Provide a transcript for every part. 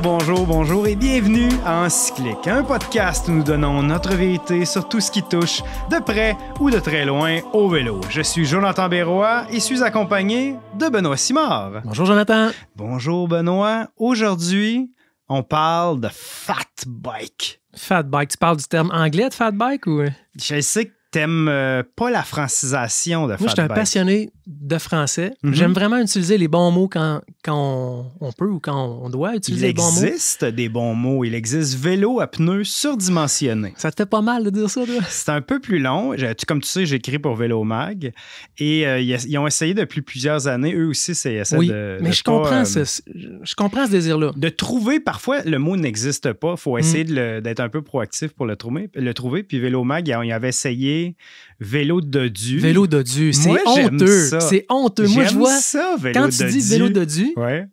bonjour et bienvenue à Encyclique, un podcast où nous donnons notre vérité sur tout ce qui touche, de près ou de très loin, au vélo. Je suis Jonathan Berroy et suis accompagné de Benoît Simard. Bonjour Jonathan. Bonjour Benoît. Aujourd'hui, on parle de fat bike. Fat bike, tu parles du terme anglais de fat bike ou... Je sais que t'aimes pas la francisation de fat bike. Moi, je suis un passionné de français. J'aime vraiment utiliser les bons mots quand on peut ou quand on doit utiliser les bons mots. Il existe des bons mots. Il existe vélo à pneus surdimensionnés. Ça te fait pas mal de dire ça, toi? C'est un peu plus long. Comme tu sais, j'écris pour Vélo Mag. Et ils ont essayé depuis plusieurs années. Eux aussi, mais je comprends ce désir-là. De trouver, parfois, le mot n'existe pas. Il faut essayer d'être un peu proactif pour le trouver. Puis Vélo Mag, ils avaient essayé vélo dodu. Vélo dodu, c'est honteux. C'est honteux. Moi, je vois ça, vélo quand tu dodu. dis vélo dodu, ouais.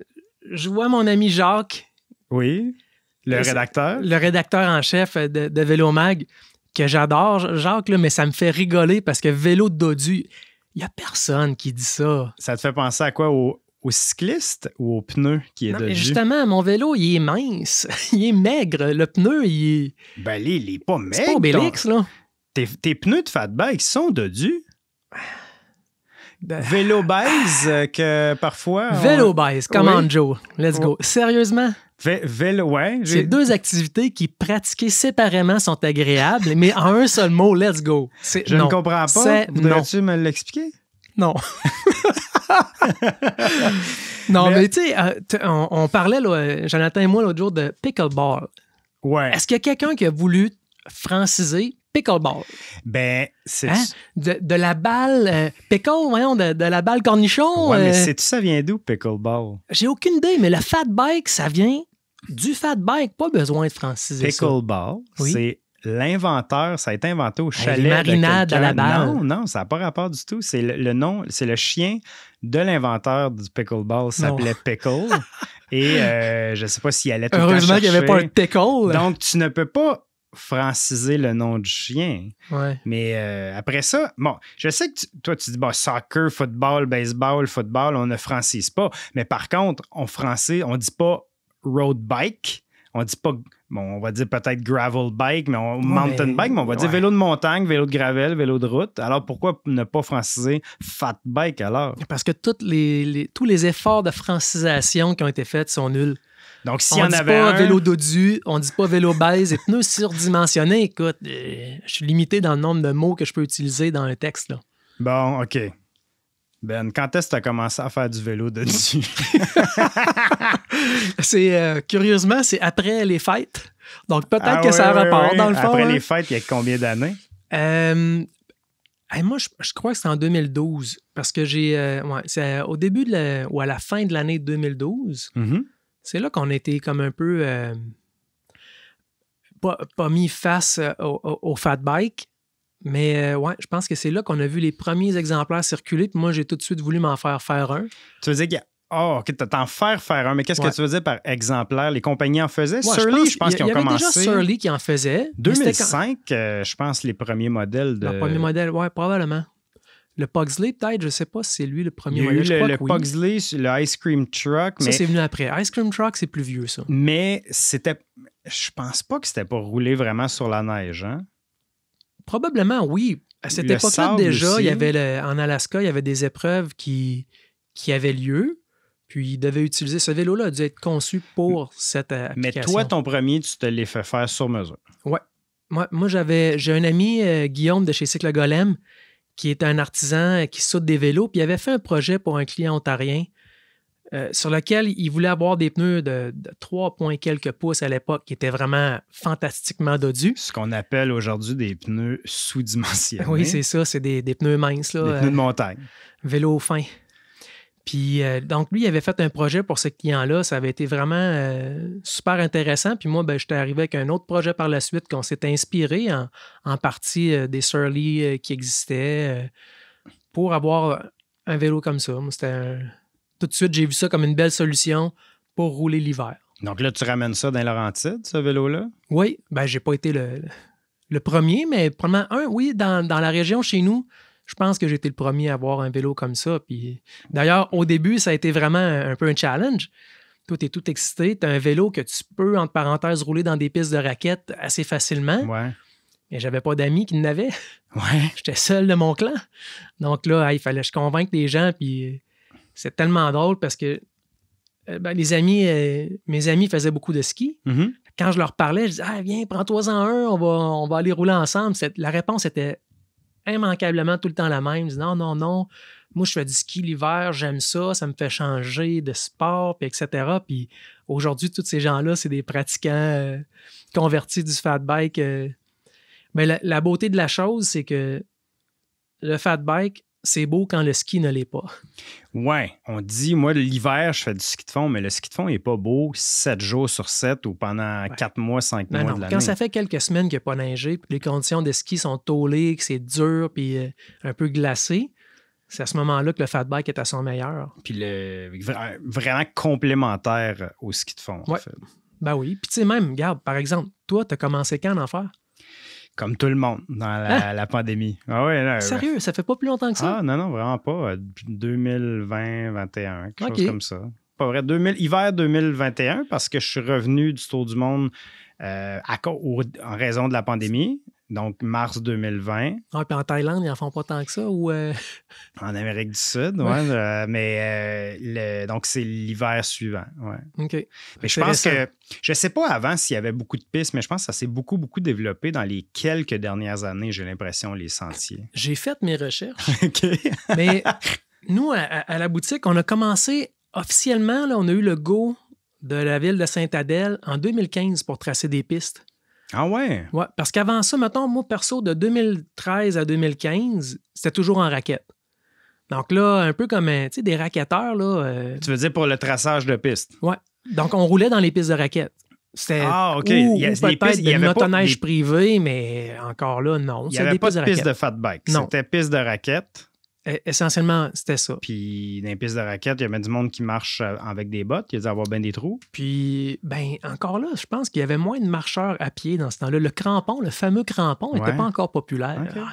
Je vois mon ami Jacques. Oui, le rédacteur. Le rédacteur en chef de Vélo Mag, que j'adore, Jacques, là, mais ça me fait rigoler parce que vélo dodu, il n'y a personne qui dit ça. Ça te fait penser à quoi? Au cycliste ou au pneu qui est dodu? Mais justement, mon vélo, il est mince. Il est maigre. Le pneu, il est... Ben, il est pas maigre. C'est pas Obélix, là. Tes pneus de fat bike sont dodus? Vélo baise que parfois... Vélo baise, come on Joe, let's go. Sérieusement? Vélo, ouais. C'est deux activités qui, pratiquées séparément, sont agréables, mais en un seul mot, let's go. Je ne comprends pas. Voudrais-tu me l'expliquer? Non. Non, mais tu sais, on parlait, là, Jonathan et moi, l'autre jour, de pickleball. Ouais. Est-ce qu'il y a quelqu'un qui a voulu franciser pickleball? Ben, c'est... Hein? De la balle... pickle, voyons, de la balle cornichon. Ouais, mais sais-tu ça vient d'où, pickleball? J'ai aucune idée, mais le fat bike, ça vient du fat bike. Pas besoin de franciser pickleball, ça. C'est l'inventeur, ça a été inventé au chalet marinade à la balle. Non, ça n'a pas rapport du tout. C'est le nom, c'est le chien de l'inventeur du pickleball, s'appelait Pickle. Et je ne sais pas s'il allait tout le temps chercher. Heureusement qu'il n'y avait pas un tickle. Donc, tu ne peux pas franciser le nom du chien. Ouais. Mais après ça, bon, je sais que toi, tu dis soccer, football, baseball, on ne francise pas. Mais par contre, on dit pas road bike. On dit pas, on va dire peut-être gravel bike, mais mountain bike, mais on va dire vélo de montagne, vélo de gravel, vélo de route. Alors pourquoi ne pas franciser fat bike alors? Parce que tous les efforts de francisation qui ont été faits sont nuls. Donc, s'il y en avait on dit pas vélo dodu, on dit pas vélo baise et pneus surdimensionnés. Écoute, je suis limité dans le nombre de mots que je peux utiliser dans un texte, là. Bon, OK. Ben, quand est-ce que tu as commencé à faire du vélo dodu? Curieusement, c'est après les fêtes. Donc, peut-être que ça a rapport, dans le fond. Après les fêtes, il y a combien d'années? Moi, je crois que c'est en 2012. Parce que c'est au début ou à la fin de l'année 2012. Mm-hmm. C'est là qu'on a été comme un peu pas mis face au fat bike. Mais je pense que c'est là qu'on a vu les premiers exemplaires circuler. Puis moi, j'ai tout de suite voulu m'en faire un. Tu veux dire qu'il y a... Oh, OK, tu t'en faire un. Mais qu'est-ce que tu veux dire par exemplaire? Les compagnies en faisaient? Ouais, Surly, je pense qu'ils ont commencé. Il y avait déjà Surly qui en faisait. 2005, je pense, les premiers modèles de... Le premier modèle, oui, probablement. Le Pugsley, peut-être, je ne sais pas si c'est lui le premier modèle. Il y a eu le Pugsley, le Ice Cream Truck. Ça, c'est venu après. Ice Cream Truck, c'est plus vieux, ça. Mais c'était... Je pense pas que c'était pour rouler vraiment sur la neige, hein? Probablement, oui. À cette époque-là, déjà, il y avait en Alaska, il y avait des épreuves qui avaient lieu. Puis, il devait utiliser ce vélo-là, a dû être conçu pour cette application. Mais toi, ton premier, tu te l'es fait faire sur mesure. Oui. Moi, j'ai un ami, Guillaume, de chez Cycle Golem, qui est un artisan qui saute des vélos. Puis, il avait fait un projet pour un client ontarien sur lequel il voulait avoir des pneus de 3 points quelques pouces à l'époque, qui étaient vraiment fantastiquement dodus. Ce qu'on appelle aujourd'hui des pneus sous-dimensionnés. Oui, c'est ça. C'est des pneus minces. Là, des pneus de montagne. Vélo fin. Puis, donc, lui, il avait fait un projet pour ce client-là. Ça avait été vraiment super intéressant. Puis moi, j'étais arrivé avec un autre projet par la suite qu'on s'est inspiré en partie des Surly qui existaient pour avoir un vélo comme ça. Moi, tout de suite, j'ai vu ça comme une belle solution pour rouler l'hiver. Donc là, tu ramènes ça dans Laurentides, ce vélo-là? Oui. J'ai pas été le premier, mais probablement dans la région chez nous. Je pense que j'ai été le premier à avoir un vélo comme ça. Puis, d'ailleurs, au début, ça a été vraiment un peu un challenge Toi, tu es tout excité. Tu as un vélo que tu peux, entre parenthèses, rouler dans des pistes de raquettes assez facilement. Ouais. Mais j'avais pas d'amis qui n'avaient. Ouais. J'étais seul de mon clan. Donc là, il fallait que je convainque les gens. Puis c'est tellement drôle parce que mes amis faisaient beaucoup de ski. Mm-hmm. Quand je leur parlais, je disais viens, prends-toi-en un, on va aller rouler ensemble. La réponse était immanquablement tout le temps la même. Je dis non. Moi, je fais du ski l'hiver, j'aime ça, ça me fait changer de sport, puis etc. Puis aujourd'hui, tous ces gens-là, c'est des pratiquants convertis du fat bike. Mais la beauté de la chose, c'est que le fat bike, c'est beau quand le ski ne l'est pas. Ouais, on dit, moi, l'hiver, je fais du ski de fond, mais le ski de fond n'est pas beau 7 jours sur 7 ou pendant 4 mois, 5 mois de l'année. Quand ça fait quelques semaines qu'il n'y a pas neigé, puis les conditions de ski sont tôlées, que c'est dur, puis un peu glacé, c'est à ce moment-là que le fat bike est à son meilleur. Puis vraiment complémentaire au ski de fond, ouais. en fait. Ben oui. Puis tu sais, même, regarde, par exemple, toi, tu as commencé quand à en faire? Comme tout le monde dans la pandémie. Ah ouais, là, sérieux, ça fait pas plus longtemps que ça? Ah non, vraiment pas. 2020-21, quelque chose comme ça. Pas vrai, hiver 2021, parce que je suis revenu du Tour du Monde en raison de la pandémie. Donc, mars 2020. Ah, puis en Thaïlande, ils n'en font pas tant que ça? Ou En Amérique du Sud, donc, c'est l'hiver suivant. Ouais. OK. Mais je pense que, je ne sais pas avant s'il y avait beaucoup de pistes, mais je pense que ça s'est beaucoup développé dans les quelques dernières années, j'ai l'impression, les sentiers. J'ai fait mes recherches. OK. Mais nous, à la boutique, on a commencé officiellement, là, on a eu le go de la ville de Sainte-Adèle en 2015 pour tracer des pistes. Ah ouais? Ouais, parce qu'avant ça, mettons, moi, perso, de 2013 à 2015, c'était toujours en raquette. Donc là, un peu comme des raquetteurs. Là, Tu veux dire pour le traçage de pistes? Ouais. Donc, on roulait dans les pistes de raquettes. C'était OK. Ou peut-être une motoneige privée, mais encore là, non. Il n'y avait pas de piste de fat bike. C'était piste de raquette. Essentiellement, c'était ça. Puis, dans les pistes de raquettes, il y avait du monde qui marche avec des bottes. Il y a dû avoir bien des trous. Puis, encore là, je pense qu'il y avait moins de marcheurs à pied dans ce temps-là. Le crampon, le fameux crampon, n'était pas encore populaire. Okay. Tu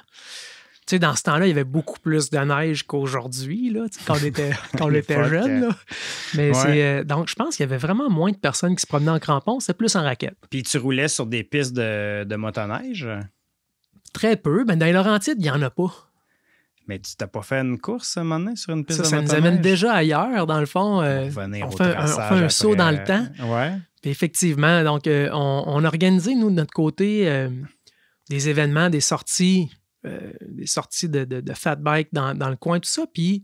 sais, dans ce temps-là, il y avait beaucoup plus de neige qu'aujourd'hui, là, quand on était jeune. Là. Mais donc, je pense qu'il y avait vraiment moins de personnes qui se promenaient en crampon. C'était plus en raquette. Puis, tu roulais sur des pistes de motoneige? Très peu. Dans les Laurentides, il n'y en a pas. Mais tu t'as pas fait une course à un moment donné sur une piste de motoneige? Ça nous amène déjà ailleurs, dans le fond. On fait un saut dans le temps. Ouais. Puis effectivement, donc, on a organisé, nous, de notre côté, des événements, des sorties de fat bike dans le coin, tout ça. Puis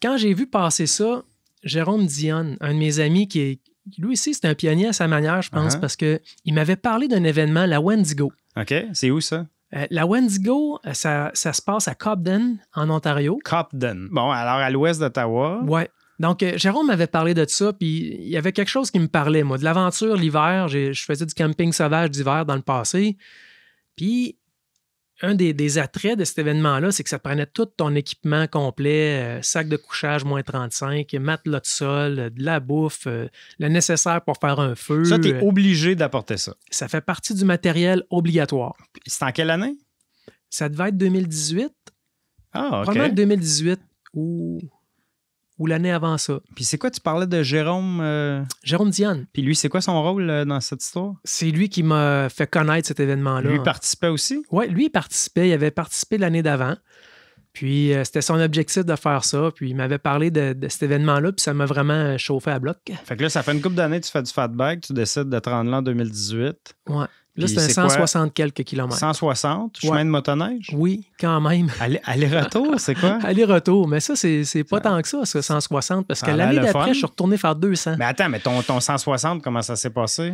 quand j'ai vu passer ça, Jérôme Dionne, un de mes amis qui lui aussi, c'est un pionnier à sa manière, je pense, parce qu'il m'avait parlé d'un événement, la Wendigo. OK. C'est où ça? La Wendigo, ça se passe à Cobden, en Ontario. Cobden. Bon, alors à l'ouest d'Ottawa. Oui. Donc, Jérôme m'avait parlé de ça, puis il y avait quelque chose qui me parlait, moi, de l'aventure l'hiver. Je faisais du camping sauvage d'hiver dans le passé. Puis, un des attraits de cet événement-là, c'est que ça prenait tout ton équipement complet, sac de couchage moins 35, matelas de sol, de la bouffe, le nécessaire pour faire un feu. Ça, tu es obligé d'apporter ça. Ça fait partie du matériel obligatoire. C'est en quelle année? Ça devait être 2018. Ah, OK. Probablement 2018 ou l'année avant ça. Puis c'est quoi, tu parlais de Jérôme? Jérôme Dionne. Puis lui, c'est quoi son rôle dans cette histoire? C'est lui qui m'a fait connaître cet événement-là. Lui participait aussi? Oui, lui, il participait. Il avait participé l'année d'avant. Puis c'était son objectif de faire ça. Puis il m'avait parlé de cet événement-là, puis ça m'a vraiment chauffé à bloc. Fait que là, ça fait une couple d'années que tu fais du fat bike, tu décides de te rendre là en 2018. Ouais. Là, c'est un 160 quelques kilomètres. 160? Chemin de motoneige? Oui, quand même. Aller-retour, c'est quoi? Aller-retour. Mais ça, c'est pas tant que ça 160. Parce que l'année d'après, je suis retourné faire 200. Mais attends, mais ton 160, comment ça s'est passé?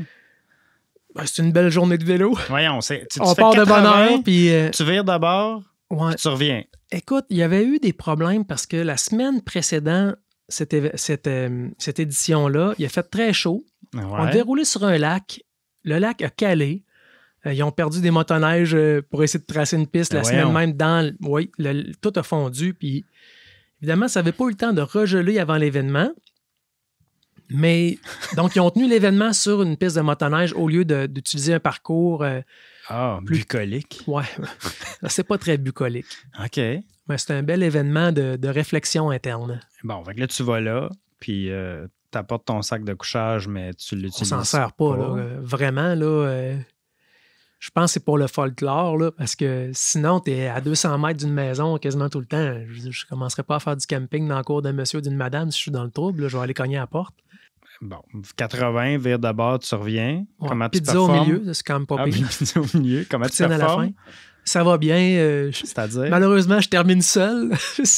C'est une belle journée de vélo. Voyons, on part de bonne heure, puis... Tu vires d'abord, puis tu reviens. Écoute, il y avait eu des problèmes parce que la semaine précédente, cette édition-là, il a fait très chaud. Ouais. On devait rouler sur un lac. Le lac a calé. Ils ont perdu des motoneiges pour essayer de tracer une piste la semaine même. Tout a fondu. Puis, évidemment, ça n'avait pas eu le temps de regeler avant l'événement. Mais donc, ils ont tenu l'événement sur une piste de motoneige au lieu d'utiliser un parcours bucolique. Ouais, c'est pas très bucolique. OK. Mais c'est un bel événement de réflexion interne. Bon, fait que là, tu vas là, puis apportes ton sac de couchage, mais tu l'utilises On s'en sert pas, là. Vraiment, là. Je pense que c'est pour le folklore, là, parce que sinon, tu es à 200 mètres d'une maison quasiment tout le temps. Je ne commencerai pas à faire du camping dans le cours d'un monsieur ou d'une madame si je suis dans le trouble. Là, je vais aller cogner à la porte. Bon, 80, vire de bord, tu reviens. Ouais, Comment tu pizza performes? au milieu, c'est quand même pas pire. Pizza au milieu. Comment tu Poutine à la performes? fin. Ça va bien. C'est-à-dire? Malheureusement, je termine seul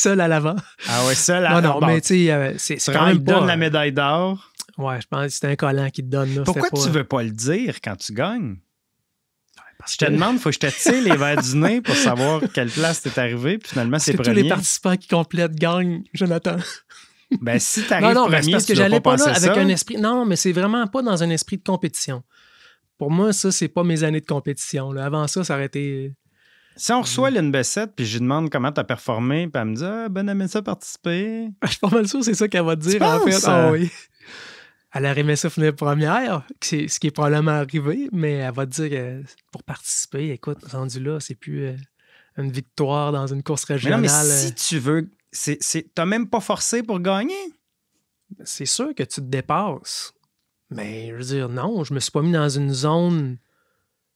à l'avant. Ah ouais, ça, là. Non, mais tu sais, c'est quand même pas... donne la médaille d'or. Ouais, je pense que c'est un collant qui te donne. Là. Pourquoi tu veux pas le dire quand tu gagnes? Je te demande, il faut que je te tire les verres du nez pour savoir quelle place t'es arrivé, puis finalement, c'est premier. Tous les participants qui complètent gagnent, Jonathan. Ben, si t'arrives premier, c'est parce que tu j'allais pas pas là avec ça. un esprit... Non, mais c'est vraiment pas dans un esprit de compétition. Pour moi, ça, c'est pas mes années de compétition. Là. Avant ça aurait été... Si on reçoit Lynn Bessette, puis je lui demande comment t'as performé, puis elle me dit « Ah, ben, aimé ça participer. » Je suis pas mal sûr, c'est ça qu'elle va te dire, tu en fait. penses? Ah oui. Elle aurait aimé ça finir première, ce qui est probablement arrivé, mais elle va te dire que pour participer, écoute, rendu là, c'est plus une victoire dans une course régionale. Mais non, mais si tu veux, t'as même pas forcé pour gagner. C'est sûr que tu te dépasses. Mais je veux dire, non, je me suis pas mis dans une zone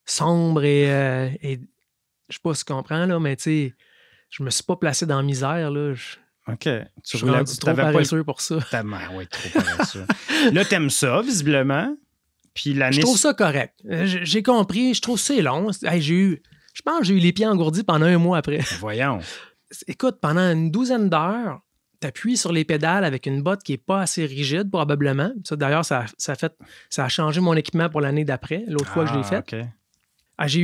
sombre et je sais pas si tu comprends, là, mais tu sais, je me suis pas placé dans la misère, là. OK. Je suis rendu trop paresseux pour ça. Oui, trop paresseux. Là, t'aimes ça, visiblement. Puis l'année... Je trouve ça correct. J'ai compris. Je trouve que c'est long. Hey, je pense que j'ai eu les pieds engourdis pendant un mois après. Voyons. Écoute, pendant une douzaine d'heures, t'appuies sur les pédales avec une botte qui n'est pas assez rigide, probablement. Ça, d'ailleurs, ça a changé mon équipement pour l'année d'après, l'autre fois que je l'ai fait. OK. J'ai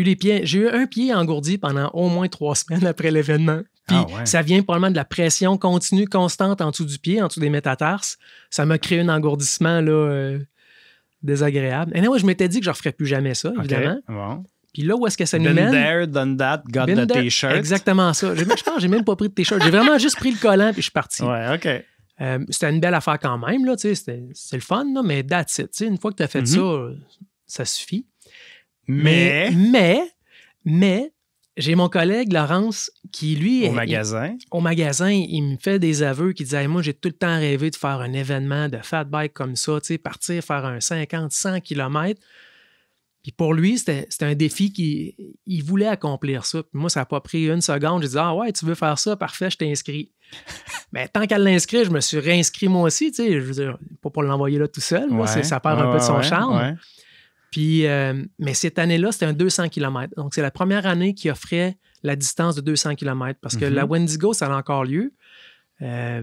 eu un pied engourdi pendant au moins 3 semaines après l'événement. Puis ça vient probablement de la pression continue, constante en dessous du pied, en dessous des métatarses. Ça m'a créé un engourdissement là, désagréable. Et je m'étais dit que je ne referais plus jamais ça, évidemment. Bon. Puis là, où est-ce que ça nous Been mène? there, done that, got the t-shirt. Exactement ça. Je pense que j'ai même pas pris de t-shirt. J'ai vraiment juste pris le collant puis je suis parti. Ouais, OK. C'était une belle affaire quand même, là, c'était le fun, là, mais that's it. Une fois que tu as fait ça suffit. Mais j'ai mon collègue Laurence qui, lui... Au magasin, il me fait des aveux qui disait hey, « Moi, j'ai tout le temps rêvé de faire un événement de fat bike comme ça, partir faire un 50-100 km. » Puis pour lui, c'était un défi qu'il voulait accomplir ça. Puis moi, ça n'a pas pris une seconde. J'ai dit « Ah ouais, tu veux faire ça? Parfait, je t'inscris. » Mais tant qu'elle l'inscrit, je me suis réinscrit moi aussi. Je veux dire, pas pour l'envoyer là tout seul. Moi, ça perd un peu de son charme. Ouais. Puis, mais cette année-là, c'était un 200 km. Donc, c'est la première année qui offrait la distance de 200 km parce que la Wendigo, ça a encore lieu.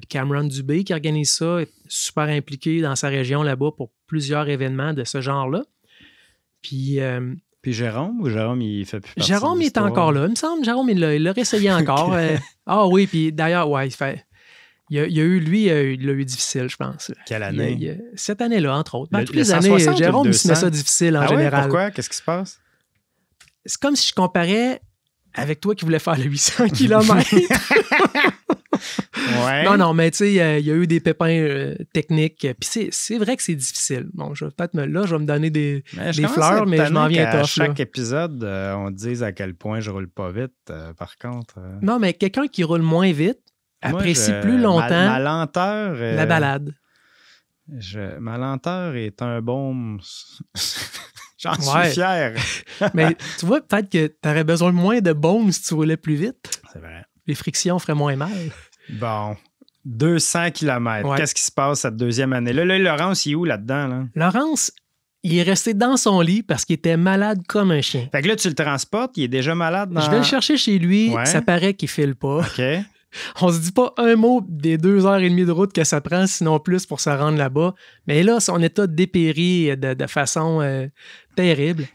Cameron Dubé, qui organise ça, est super impliqué dans sa région là-bas pour plusieurs événements de ce genre-là. Puis Jérôme, il fait plus partie Jérôme, il est encore là. Il me semble, Jérôme, il l'a réessayé encore. Ah oui, puis d'ailleurs, ouais, il a eu difficile, je pense. Quelle année? Cette année-là, entre autres. Toutes les années, Jérôme, il se met ça difficile en général. Pourquoi? Qu'est-ce qui se passe? C'est comme si je comparais avec toi qui voulais faire le 800 km. Ouais. Non, mais tu sais, il y a eu des pépins techniques. Puis c'est vrai que c'est difficile. Bon, je vais me donner des fleurs, mais je m'en viens tough. À chaque épisode, on dise à quel point je roule pas vite, par contre. Non, mais quelqu'un qui roule moins vite apprécie plus longtemps ma lenteur, la balade. Ma lenteur est un baume. J'en suis fier. Mais tu vois, peut-être que tu aurais besoin de moins de baume si tu roulais plus vite. C'est vrai. Les frictions feraient moins mal. Bon, 200 km. Ouais. Qu'est-ce qui se passe cette deuxième année? Là, Laurence, il est où là-dedans? Là? Laurence, il est resté dans son lit parce qu'il était malade comme un chien. Fait que là, tu le transportes, il est déjà malade? Je vais le chercher chez lui. Ouais. Ça paraît qu'il file pas. OK. On se dit pas un mot des 2h30 de route que ça prend, sinon plus pour se rendre là-bas. Mais là, son état dépérit de façon terrible.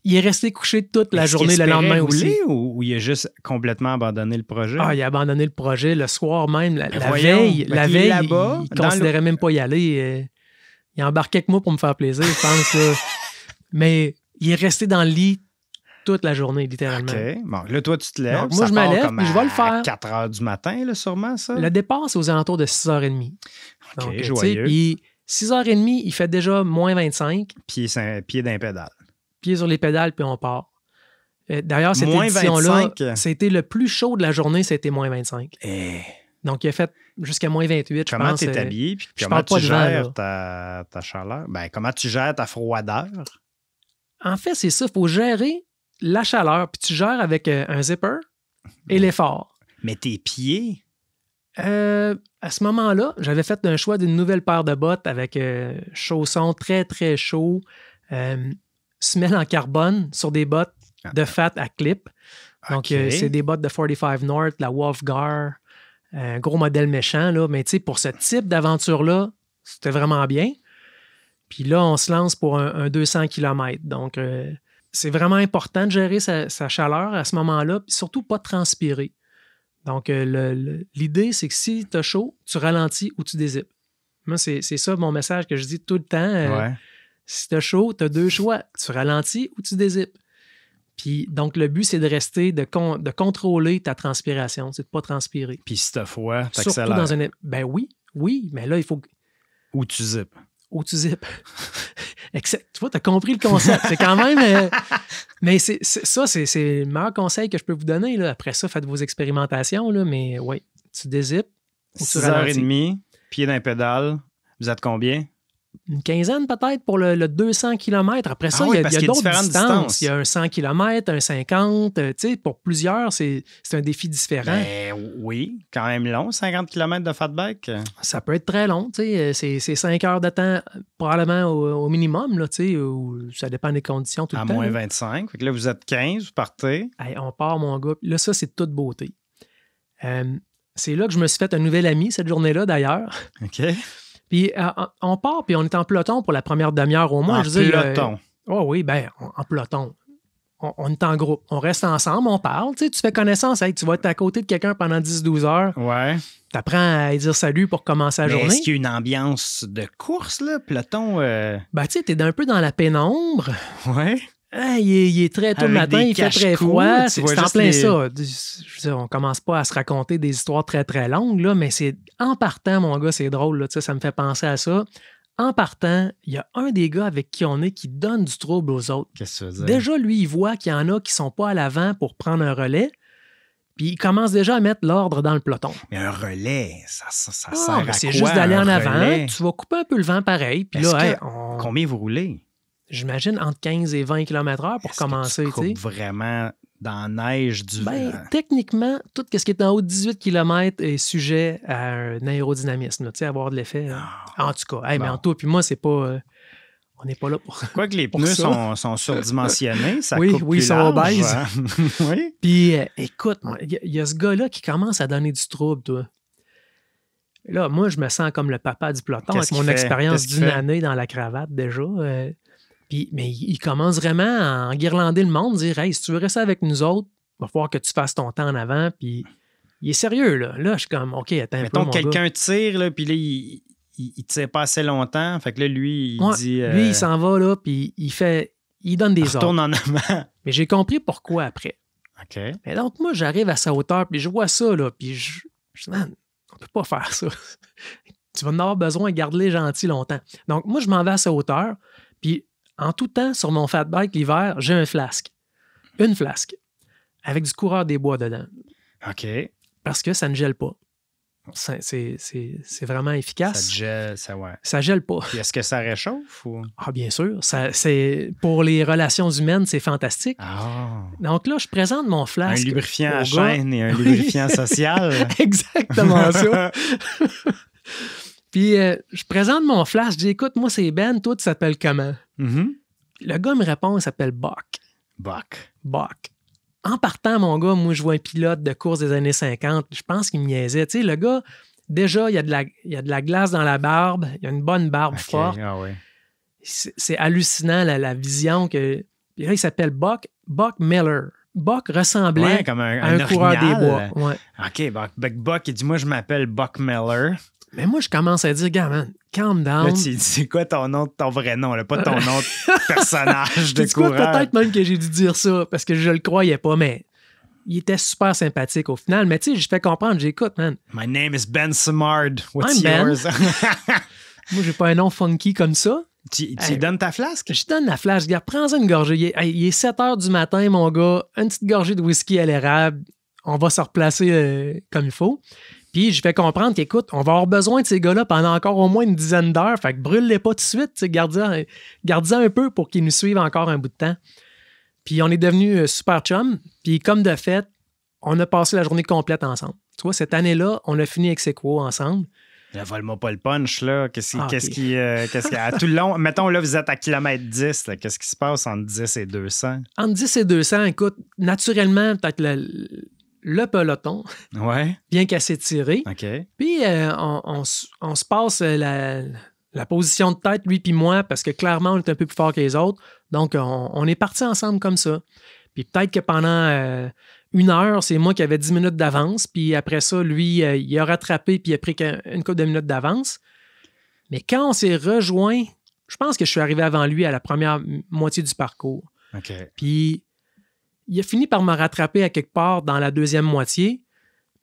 Il est resté couché toute la journée le lendemain aussi. Ou il a juste complètement abandonné le projet? Ah, il a abandonné le projet le soir même. La veille, il considérait même pas y aller. Il embarquait avec moi pour me faire plaisir, je pense. Là. Mais il est resté dans le lit toute la journée, littéralement. OK. Bon, là, toi, tu te lèves. Donc, moi, je me lève et je vais le faire. 4 heures du matin, là, sûrement, ça? Le départ, c'est aux alentours de 6h30. OK, donc, joyeux. Puis 6h30, il fait déjà moins 25. Pied d'un pédale. Pied sur les pédales, puis on part. D'ailleurs, cette édition-là, c'était le plus chaud de la journée, c'était moins 25. Donc, il a fait jusqu'à moins 28, je pense. Comment tu es habillé? Puis je comment parle pas tu de vent, gères là. ta chaleur? Ben, comment tu gères ta froideur? En fait, c'est ça. Il faut gérer la chaleur. Puis tu gères avec un zipper et l'effort. Mais tes pieds? À ce moment-là, j'avais fait un choix d'une nouvelle paire de bottes avec chaussons très, très chauds, semelles en carbone sur des bottes de fat à clip. Donc, c'est des bottes de 45 North, la Wolfgar, un gros modèle méchant, là. Mais tu sais, pour ce type d'aventure-là, c'était vraiment bien. Puis là, on se lance pour un 200 km. Donc, c'est vraiment important de gérer sa chaleur à ce moment-là, puis surtout pas transpirer. Donc, l'idée, c'est que si tu as chaud, tu ralentis ou tu dézippes. Moi, c'est ça mon message que je dis tout le temps. Si tu as chaud, tu as deux choix. Tu ralentis ou tu dézippes. Puis, donc, le but, c'est de rester, de contrôler ta transpiration, c'est de ne pas transpirer. Puis si tu as froid, tu surtout accélères. dans un... Ben oui, mais là, il faut... Ou tu zippes. Ou tu zippes. Tu vois, tu as compris le concept. C'est quand même... mais c'est le meilleur conseil que je peux vous donner. Là. Après ça, faites vos expérimentations. Là, mais oui, tu dézippes ou tu ralentis. 6h30, pied dans les pédales. Vous êtes combien? Une quinzaine peut-être pour le 200 km. Après ça, il y a d'autres distances. Il y a un 100 km, un 50. Tu sais, pour plusieurs, c'est un défi différent. Ben, oui, quand même long, 50 km de fat bike. Ça peut être très long. Tu sais, c'est 5 heures de temps probablement au minimum. Là, tu sais, ça dépend des conditions tout le temps. À moins 25. Fait que là, vous êtes 15, vous partez. Hey, on part, mon gars. Là, ça, c'est toute beauté. C'est là que je me suis fait un nouvel ami cette journée-là, d'ailleurs. OK. Puis on part, puis on est en peloton pour la première demi-heure au moins. En peloton? Oui, bien, en peloton. On est en groupe. On reste ensemble, on parle. Tu fais connaissance. Hey, tu vas être à côté de quelqu'un pendant 10-12 heures. Ouais. Tu apprends à dire salut pour commencer la journée. Est-ce qu'il y a une ambiance de course, là, peloton? Ben, tu sais, t'es un peu dans la pénombre. Ouais. Il est très tôt le matin, il fait très froid. C'est en plein ça. Je veux dire, on commence pas à se raconter des histoires très, très longues, là, mais c'est en partant, mon gars, c'est drôle. Là, ça me fait penser à ça. En partant, il y a un des gars avec qui on est qui donne du trouble aux autres. Qu'est-ce que ça veut dire? Déjà, lui, il voit qu'il y en a qui sont pas à l'avant pour prendre un relais. Puis il commence déjà à mettre l'ordre dans le peloton. Mais un relais, ça sert à quoi? C'est juste d'aller en avant. Relais? Tu vas couper un peu le vent pareil. Puis là, combien vous roulez? J'imagine entre 15 et 20 km/h pour commencer. Que tu coupes vraiment dans la neige du vent? Techniquement, tout ce qui est en haut de 18 km est sujet à un aérodynamisme, à avoir de l'effet. En tout cas, mais en tout, puis moi, c'est pas... on n'est pas là pour quoi que les pneus sont surdimensionnés, ça coupe oui, plus ils sont large. obèses. Oui. Puis, écoute, il y a ce gars-là qui commence à donner du trouble, toi. Là, moi, je me sens comme le papa du peloton avec mon expérience d'une année dans la cravate déjà. Mais il commence vraiment à enguirlander le monde, dire « Hey, si tu veux rester avec nous autres, il va falloir que tu fasses ton temps en avant. » Puis il est sérieux, là. Là, je suis comme « OK, attends un peu, mettons mon quelqu'un gars. Tire, là, puis là, il tire pas assez longtemps. Fait que là, lui, il dit... Lui, il s'en va, là, puis il donne des ordres. Retourne en avant. Mais j'ai compris pourquoi après. OK. Mais donc, moi, j'arrive à sa hauteur, puis je vois ça, là, puis je dis « Man, on peut pas faire ça. Tu vas en avoir besoin, garde-les gentils longtemps. » Donc, moi, je m'en vais à sa hauteur, puis en tout temps, sur mon fat bike l'hiver, j'ai un flasque. Une flasque. Avec du coureur des bois dedans. OK. Parce que ça ne gèle pas. C'est vraiment efficace. Ça gèle, ouais. Ça gèle pas. Puis est-ce que ça réchauffe? Ou... Ah, bien sûr. Pour les relations humaines, c'est fantastique. Ah. Donc là, je présente mon flasque. Un lubrifiant à chaîne et un lubrifiant social. Exactement ça. Puis, je présente mon flash, je dis « Écoute, moi, c'est Ben, toi, tu t'appelles comment? Mm-hmm. » Le gars me répond, il s'appelle Buck. Buck. En partant, mon gars, moi, je vois un pilote de course des années 50. Je pense qu'il me niaisait. Tu sais, le gars, déjà, il y a de la glace dans la barbe. Il a une bonne barbe forte. Ah ouais. C'est hallucinant, la vision que... Puis là, il s'appelle Buck Miller. Buck ressemblait comme à un coureur des bois. Ouais. OK, Buck, il dit « Moi, je m'appelle Buck Miller. » Mais moi, je commence à dire, gars, man, calm down. Là, tu dis, c'est quoi ton vrai nom, là, pas ton nom de personnage de coureur. Peut-être même que j'ai dû dire ça, parce que je le croyais pas, mais il était super sympathique au final. Mais tu sais, je fais comprendre, j'écoute, man. My name is Ben Simard. What's I'm yours? Moi, j'ai pas un nom funky comme ça. Tu donnes ta flasque? Je donne la flasque. Gars, prends-en une gorgée. Il est 7 heures du matin, mon gars. Une petite gorgée de whisky à l'érable. On va se replacer comme il faut. Puis je fais comprendre qu'écoute, on va avoir besoin de ces gars-là pendant encore au moins une dizaine d'heures. Fait que brûle-les pas tout de suite. Garde-en un peu pour qu'ils nous suivent encore un bout de temps. Puis on est devenus super chums. Puis comme de fait, on a passé la journée complète ensemble. Tu vois, cette année-là, on a fini ex aequo ensemble. Là, vole-moi pas le punch, là. Qu'est-ce Ok. qui à tout le long, mettons, là, vous êtes à kilomètre 10, là. Qu'est-ce qui se passe entre 10 et 200? Entre 10 et 200, écoute, naturellement, peut-être le peloton, Ouais. bien qu'assez tiré. OK. Puis on se passe la position de tête, lui puis moi, parce que clairement, on est un peu plus fort que les autres. Donc, on est partis ensemble comme ça. Puis peut-être que pendant 1 heure, c'est moi qui avais 10 minutes d'avance. Puis après ça, lui, il a rattrapé puis il a pris une couple de minutes d'avance. Mais quand on s'est rejoint, je pense que je suis arrivé avant lui à la première moitié du parcours. OK. Puis il a fini par me rattraper à quelque part dans la deuxième moitié.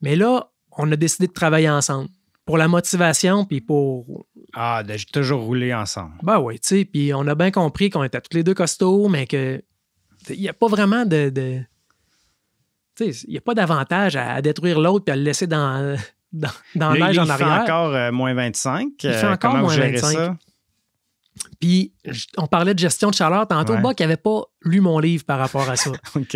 Mais là, on a décidé de travailler ensemble. Pour la motivation, puis pour... Ah, de toujours rouler ensemble. Ben oui, tu sais, puis on a bien compris qu'on était tous les deux costauds, mais que il n'y a pas vraiment de tu sais, il n'y a pas d'avantage à détruire l'autre puis à le laisser dans la Là, neige en il fait arrière. encore moins 25. Il fait encore comment vous moins gérez 25. ça? Puis on parlait de gestion de chaleur tantôt. Ouais. Buck n'avait pas lu mon livre par rapport à ça. OK.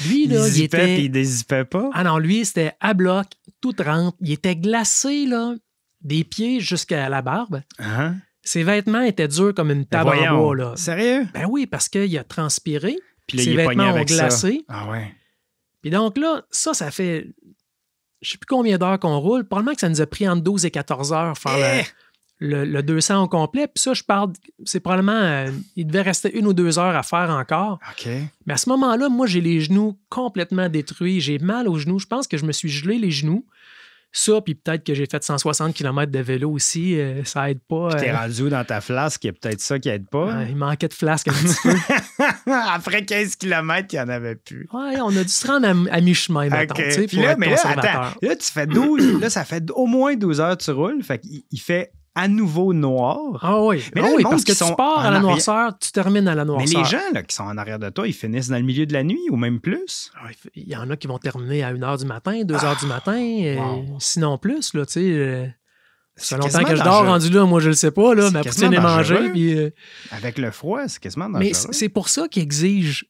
Lui, là, il il zippait était... puis il dézippait pas? Ah non, lui, c'était à bloc, tout trempe. Il était glacé, là, des pieds jusqu'à la barbe. Hein? Ses vêtements étaient durs comme une table en Voyons. bois, là. Sérieux? Ben oui, parce qu'il a transpiré. Puis là, Ses il est pogné vêtements ont avec glacé. ça. Ah ouais. Puis donc là, ça fait... Je sais plus combien d'heures qu'on roule. Probablement que ça nous a pris entre 12 et 14 heures faire le 200 au complet. Puis ça, je parle... C'est probablement... il devait rester 1 ou 2 heures à faire encore. OK. Mais à ce moment-là, moi, j'ai les genoux complètement détruits. J'ai mal aux genoux. Je pense que je me suis gelé les genoux. Ça, puis peut-être que j'ai fait 160 km de vélo aussi. Ça aide pas. T'es rendu où dans ta flasque? Il y a peut-être ça qui aide pas. Il manquait de flasque un petit peu. Après 15 km, il n'y en avait plus. Ouais, on a dû se rendre à mi-chemin, mettons, OK. tu sais, Puis pour là, être mais là, conservateur. attends. Là, tu fais 12. Là, ça fait au moins 12 heures que tu roules. Fait qu'il fait à nouveau noir. Ah oui, Mais là, ah le oui, monde parce que qui tu sont pars en à la arrière- noirceur, tu termines à la Mais noirceur. les gens là, qui sont en arrière de toi, ils finissent dans le milieu de la nuit ou même plus. Ah, il y en a qui vont terminer à 1 h du matin, 2 h du matin, wow. sinon plus, là, tu sais. Ça fait C'est longtemps que je quasiment dors dangereux. rendu là, moi je le sais pas, là, C'est ma quasiment poutine est mangée. dangereux. Puis, Avec le froid, c'est quasiment dangereux. mais c'est pour ça qu'ils exigent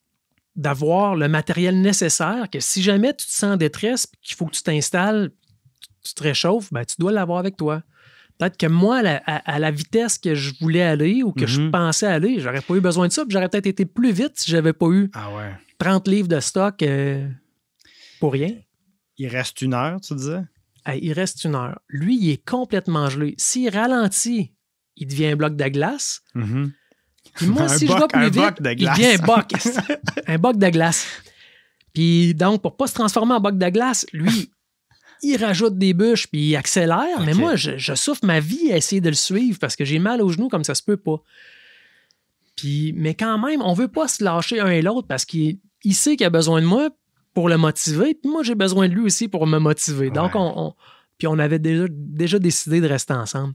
d'avoir le matériel nécessaire, que si jamais tu te sens en détresse et qu'il faut que tu t'installes, tu te réchauffes, ben, tu dois l'avoir avec toi. Peut-être que moi, à la vitesse que je voulais aller ou que je pensais aller, j'aurais pas eu besoin de ça, puis j'aurais peut-être été plus vite si j'avais pas eu Ah ouais. 30 livres de stock pour rien. Il reste 1 heure, tu disais? Hey, il reste 1 heure. Lui, il est complètement gelé. S'il ralentit, il devient un bloc de glace. Mm-hmm. Puis moi, Un si je boc- vais plus un vite, boc de il glace. devient un boc. Un boc de glace. Puis donc, pour pas se transformer en boc de glace, lui, il rajoute des bûches puis il accélère. Mais OK. moi, je souffre ma vie à essayer de le suivre parce que j'ai mal aux genoux comme ça se peut pas. Puis, mais quand même, on veut pas se lâcher un et l'autre parce qu'il sait qu'il a besoin de moi pour le motiver. Puis moi, j'ai besoin de lui aussi pour me motiver. Donc, Ouais. puis on avait déjà décidé de rester ensemble.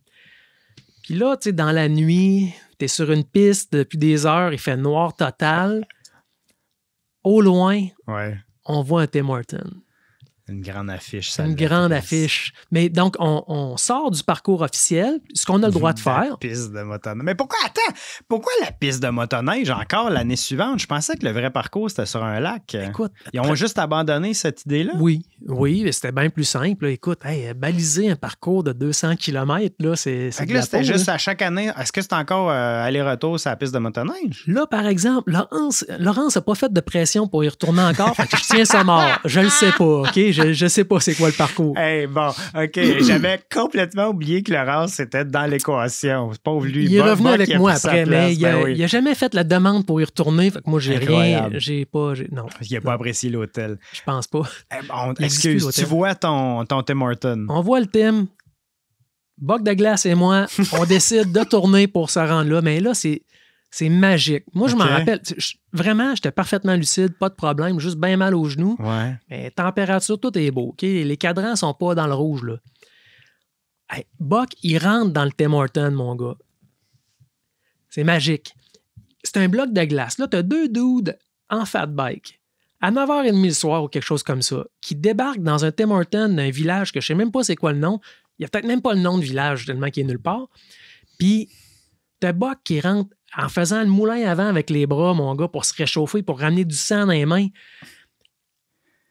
Puis là, tu sais, dans la nuit, t'es sur une piste depuis des heures, il fait noir total. Au loin, Ouais. on voit un Tim Hortons. Une grande affiche. C'est une grande affiche. Mais donc, on sort du parcours officiel, ce qu'on a le droit de La faire. piste de motoneige. Mais pourquoi, attends, pourquoi la piste de motoneige encore l'année suivante? Je pensais que le vrai parcours, c'était sur un lac. Écoute, Ils ont juste abandonné cette idée-là? oui, mais c'était bien plus simple. Là. Écoute, baliser un parcours de 200 km, là, c'est Fait de que là, la c'était peau, juste là. à chaque année. Est-ce que c'est encore aller-retour sur la piste de motoneige? Là, par exemple, Laurence n'a pas fait de pression pour y retourner encore, fait que je tiens ça mort. Je le sais pas, OK? Je sais pas c'est quoi le parcours. Hey, bon, OK. J'avais complètement oublié que Laurence était dans l'équation. Pauvre lui. Il est revenu Buck, avec il a moi pris sa après, place. mais il Ben oui. a jamais fait la demande pour y retourner, fait que moi, Incroyable. non, Il n'a pas apprécié l'hôtel. je pense pas. Eh, bon, Il existe plus, excuse, l'hôtel. tu vois ton Tim Hortons. On voit le Tim, Boc de glace et moi, on décide de tourner pour se rendre là, mais là, c'est magique. Moi, je m'en OK. rappelle. Vraiment, j'étais parfaitement lucide, pas de problème, juste bien mal aux genoux. Ouais. Mais température, tout est beau. OK? Les cadrans sont pas dans le rouge. Là. Hey, Buck, il rentre dans le Tim Hortons, mon gars. C'est magique. C'est un bloc de glace. Là, tu as 2 dudes en fat bike à 9h30 le soir ou quelque chose comme ça, qui débarque dans un Tim Hortons d'un village que je sais même pas c'est quoi le nom. Il y a peut-être même pas le nom de village tellement qu'il est nulle part. Puis, t'as Buck qui rentre en faisant le moulin avant avec les bras, mon gars, pour se réchauffer, pour ramener du sang dans les mains.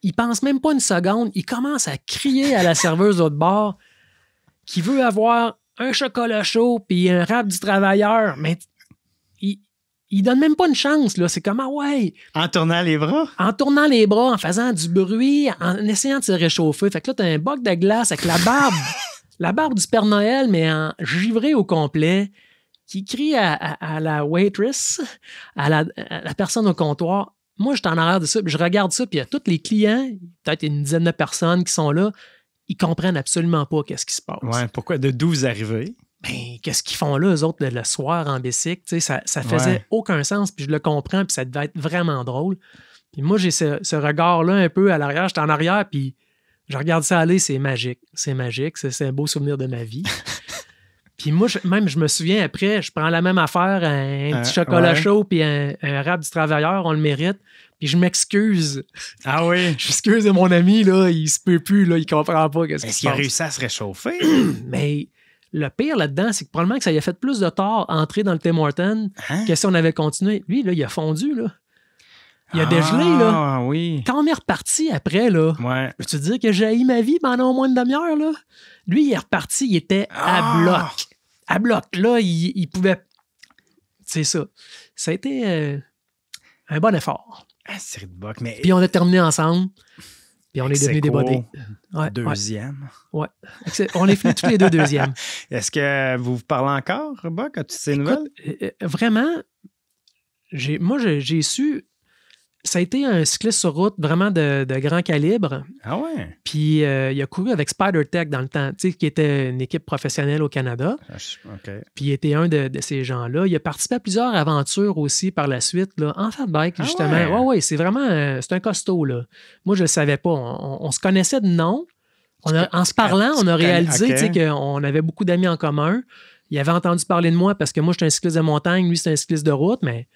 Il pense même pas une seconde. Il commence à crier à la serveuse l'autre bord qui veut avoir un chocolat chaud puis un rap du travailleur. Mais il donne même pas une chance, là. C'est comme, ah ouais. En tournant les bras? En tournant les bras, en faisant du bruit, en essayant de se réchauffer. Fait que là, t'as un boc de glace avec la barbe. La barbe du Père Noël, mais en givré au complet, qui crie à la waitress, à la personne au comptoir. Moi, je suis en arrière de ça, puis je regarde ça, puis il y a tous les clients, peut-être une dizaine de personnes qui sont là, ils comprennent absolument pas qu'est-ce qui se passe. Ouais, pourquoi? D'où vous arrivez? Ben, qu'est-ce qu'ils font là, eux autres, le soir en bicycle? Ça faisait aucun sens, puis je le comprends, puis ça devait être vraiment drôle. Puis moi, j'ai ce regard-là un peu à l'arrière. J'étais en arrière, puis je regarde ça aller, c'est magique. C'est magique, c'est un beau souvenir de ma vie. Puis moi, je me souviens, après, je prends la même affaire, un petit chocolat chaud puis un rap du travailleur, on le mérite. Puis je m'excuse. Ah oui? Je m'excuse de mon ami, là, il se peut plus, là, il comprend pas qu'est-ce qui se passe. Est-ce qu'il a réussi à se réchauffer? Mais le pire là-dedans, c'est que probablement que ça lui a fait plus de tort entrer dans le Tim Hortons que si on avait continué. Lui, là, il a fondu, là. Il a dégelé, là. Ah oui. Quand on est reparti après, là, peux-tu dire que j'ai haï ma vie pendant au moins une demi-heure, là? Lui, il est reparti, il était à bloc. À bloc. Là, il pouvait... C'est ça. Ça a été un bon effort. Ah, série de boc, mais... Puis on a terminé ensemble. Puis on est devenus des bodés. Ouais, deuxième. Ouais. On est finis tous les deux deuxièmes. Est-ce que vous vous parlez encore, Buck? As-tu ces nouvelles? Vraiment, j'ai su... Ça a été un cycliste sur route vraiment de grand calibre. Ah ouais? Puis il a couru avec SpiderTech dans le temps, tu sais, qui était une équipe professionnelle au Canada. Okay. Puis il était un de ces gens-là. Il a participé à plusieurs aventures aussi par la suite, là, en fat bike, justement. Ouais, c'est vraiment... c'est un costaud, là. Moi, je le savais pas. On se connaissait de nom. En se parlant, on a réalisé tu sais, qu'on avait beaucoup d'amis en commun. Il avait entendu parler de moi parce que moi, j'étais un cycliste de montagne, lui, c'est un cycliste de route, mais...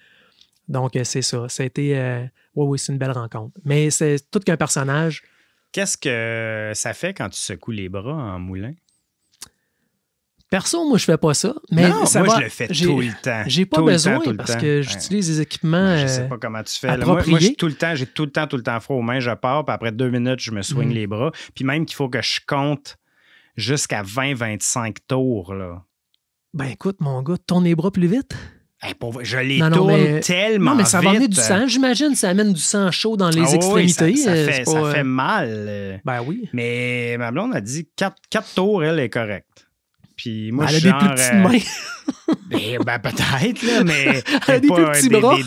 Donc, c'est ça. Ça a été... oui, c'est une belle rencontre. Mais c'est tout qu'un personnage. Qu'est-ce que ça fait quand tu secoues les bras en moulin? Perso, moi, je fais pas ça. Mais non, moi, je le fais tout le temps. J'ai pas besoin parce que j'utilise des équipements je sais pas comment tu fais. Moi, j'ai tout le temps froid aux mains. Je pars, puis après 2 minutes, je me swing les bras. Puis même qu'il faut que je compte jusqu'à 20-25 tours. Là. Ben écoute, mon gars, tourne les bras plus vite. Hey, je les tourne tellement vite. Non, mais ça va amener du sang. J'imagine ça amène du sang chaud dans les extrémités. Oui, ça fait mal. Ben oui. Mais ma blonde a dit 4 tours, elle est correcte. Puis moi, elle a des plus petites mains. ben peut-être, là, mais elle a des plus petits bras.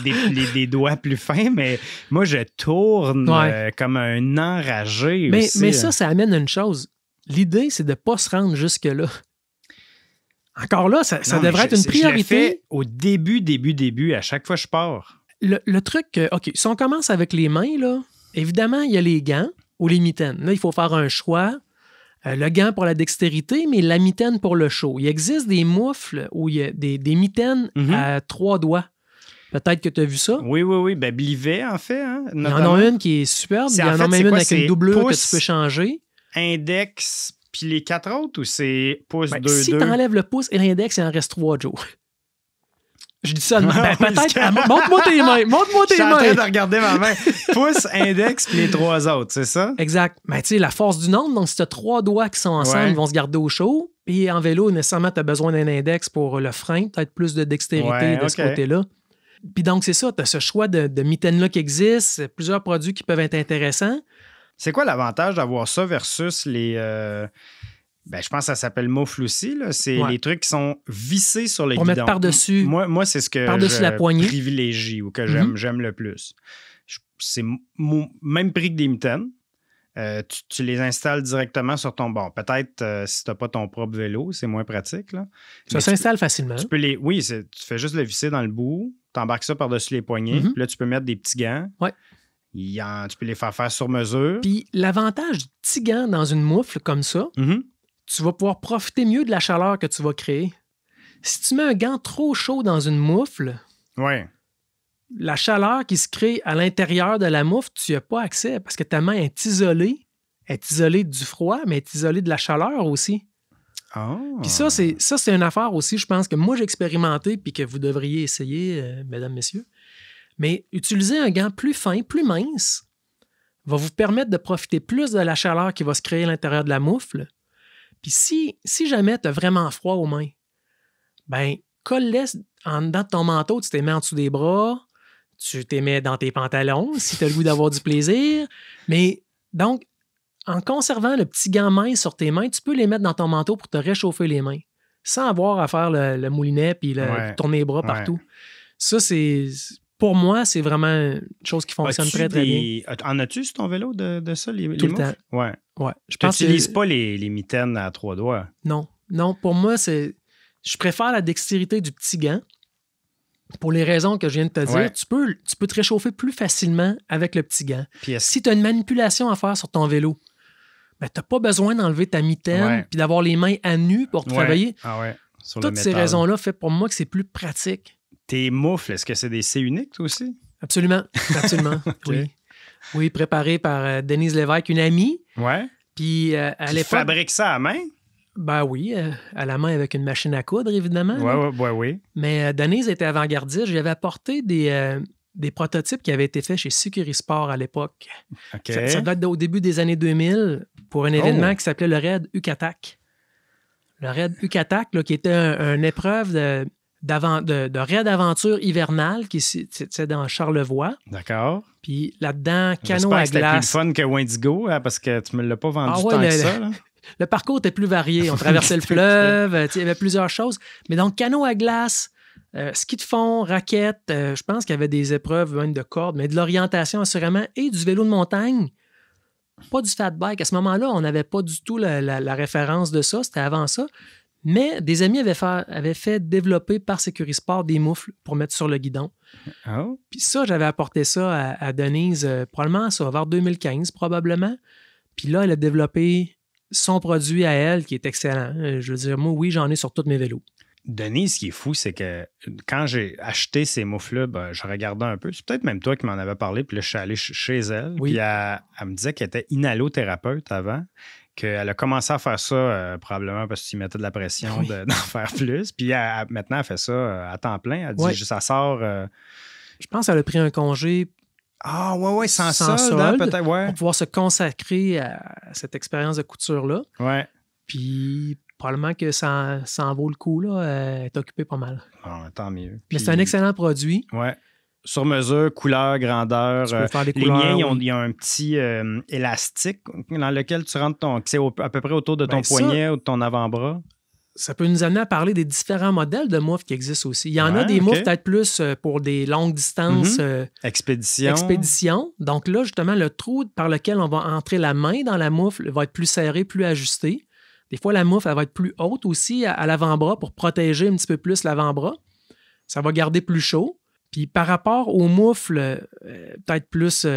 Des doigts plus fins, mais moi, je tourne comme un enragé aussi. Mais ça amène une chose. L'idée, c'est de ne pas se rendre jusque-là. Encore là, ça devrait être une priorité. Je le fais au début, à chaque fois que je pars. Le truc, OK, si on commence avec les mains, là, évidemment, il y a les gants ou les mitaines. Là, il faut faire un choix. Le gant pour la dextérité, mais la mitaine pour le chaud. Il existe des moufles où il y a des mitaines à 3 doigts. Peut-être que tu as vu ça. Oui. Ben, Blivet, en fait. Hein, il y en a une qui est superbe. Il y en a même une avec une doublure que tu peux changer. Index... Puis les 4 autres, ou c'est pouce 2-2? Si tu enlèves le pouce et l'index, il en reste 3 jours. Je dis ça. Peut-être. Montre-moi tes mains. Montre-moi tes mains. Je suis en train de regarder ma main. Pouce, index, puis les 3 autres, c'est ça? Exact. Mais tu sais, la force du nombre, donc si tu as 3 doigts qui sont ensemble, ils vont se garder au chaud. Puis en vélo, nécessairement, tu as besoin d'un index pour le frein, peut-être plus de dextérité de ce côté-là. Puis donc, c'est ça. Tu as ce choix de mitaines-là qui existe, plusieurs produits qui peuvent être intéressants. C'est quoi l'avantage d'avoir ça versus les... je pense que ça s'appelle moufle aussi. Là. C'est les trucs qui sont vissés sur les guidons. Pour mettre par-dessus. Moi, c'est ce que je privilégie ou que j'aime le plus. C'est même prix que des mitaines. Tu les installes directement sur ton bord. Peut-être si tu n'as pas ton propre vélo, c'est moins pratique. Là. Ça s'installe facilement. Tu peux tu fais juste le visser dans le bout, tu embarques ça par-dessus les poignets. Puis là, tu peux mettre des petits gants. Ouais. Tu peux les faire sur mesure. Puis l'avantage du petit gant dans une moufle comme ça, tu vas pouvoir profiter mieux de la chaleur que tu vas créer. Si tu mets un gant trop chaud dans une moufle, la chaleur qui se crée à l'intérieur de la moufle, tu n'y as pas accès parce que ta main est isolée. Elle est isolée du froid, mais elle est isolée de la chaleur aussi. Oh. Puis ça, c'est une affaire aussi, je pense, que moi, j'ai expérimenté puis que vous devriez essayer, mesdames, messieurs. Mais utiliser un gant plus fin, plus mince, va vous permettre de profiter plus de la chaleur qui va se créer à l'intérieur de la moufle. Puis si jamais tu as vraiment froid aux mains, ben colle-les en dedans de ton manteau, tu t'es mis en dessous des bras, tu t'es mis dans tes pantalons si tu as le goût d'avoir du plaisir. Mais donc, en conservant le petit gant mince sur tes mains, tu peux les mettre dans ton manteau pour te réchauffer les mains, sans avoir à faire le moulinet puis tourner les bras partout. Ça, pour moi, c'est vraiment une chose qui fonctionne très, très bien. En as-tu sur ton vélo de ça, les Tout le moufles? temps. Ouais. Tu n'utilises pas les mitaines à 3 doigts? Non. Pour moi, je préfère la dextérité du petit gant. Pour les raisons que je viens de te dire, tu peux te réchauffer plus facilement avec le petit gant. Si tu as une manipulation à faire sur ton vélo, ben, tu n'as pas besoin d'enlever ta mitaine et d'avoir les mains à nu pour travailler. Toutes ces raisons-là font pour moi que c'est plus pratique. Tes moufles, est-ce que c'est des C uniques, toi aussi? Absolument. Okay. Oui, préparé par Denise Lévesque, une amie. Ouais. Puis à l'époque. Tu fabriques ça à main? Ben oui, à la main avec une machine à coudre, évidemment. Oui. Mais Denise était avant-gardiste. J'avais apporté des prototypes qui avaient été faits chez Sucuri Sport à l'époque. Okay. Ça doit être au début des années 2000 pour un événement qui s'appelait le Raid Ucatac. Le Raid Ucatac, qui était une épreuve de raid d'aventure hivernale qui c'est dans Charlevoix. D'accord. Puis là-dedans, canot à glace. C'était plus fun que Wendigo, hein, parce que tu me l'as pas vendu tant que ça. Là. Le parcours était plus varié. On traversait le fleuve, il y avait plusieurs choses. Mais donc, canot à glace, ski de fond, raquettes, je pense qu'il y avait des épreuves même de cordes, mais de l'orientation assurément et du vélo de montagne. Pas du fat bike. À ce moment-là, on n'avait pas du tout la référence de ça. C'était avant ça. Mais des amis avaient fait développer par Sucuri Sport des moufles pour mettre sur le guidon. Oh. Puis ça, j'avais apporté ça à Denise, probablement ça, vers 2015, probablement. Puis là, elle a développé son produit à elle qui est excellent. Je veux dire, moi, oui, j'en ai sur tous mes vélos. Denise, ce qui est fou, c'est que quand j'ai acheté ces moufles-là, ben, je regardais un peu. C'est peut-être même toi qui m'en avais parlé. Puis là, je suis allé chez elle. Oui. Puis elle me disait qu'elle était inhalothérapeute avant. Qu'elle a commencé à faire ça probablement parce qu'il mettait de la pression d'en faire plus. Puis maintenant, elle fait ça à temps plein. Elle dit, ça sort... Je pense qu'elle a pris un congé... Ah, ouais, sans solde, hein, peut-être, pour pouvoir se consacrer à cette expérience de couture-là. Ouais. Puis probablement que ça en vaut le coup, là. Elle est occupée pas mal. Ah, tant mieux. Mais c'est un excellent produit. Ouais. Sur mesure, couleur, grandeur. Tu peux faire des couleurs, les miens, il y a un petit élastique dans lequel tu rentres c'est à peu près autour de ton poignet ou de ton avant-bras. Ça peut nous amener à parler des différents modèles de moufles qui existent aussi. Il y en a des moufles peut-être plus pour des longues distances. Expédition. Donc là, justement, le trou par lequel on va entrer la main dans la moufle va être plus serré, plus ajusté. Des fois, la moufle, elle va être plus haute aussi à l'avant-bras pour protéger un petit peu plus l'avant-bras. Ça va garder plus chaud. Puis par rapport aux moufles peut-être plus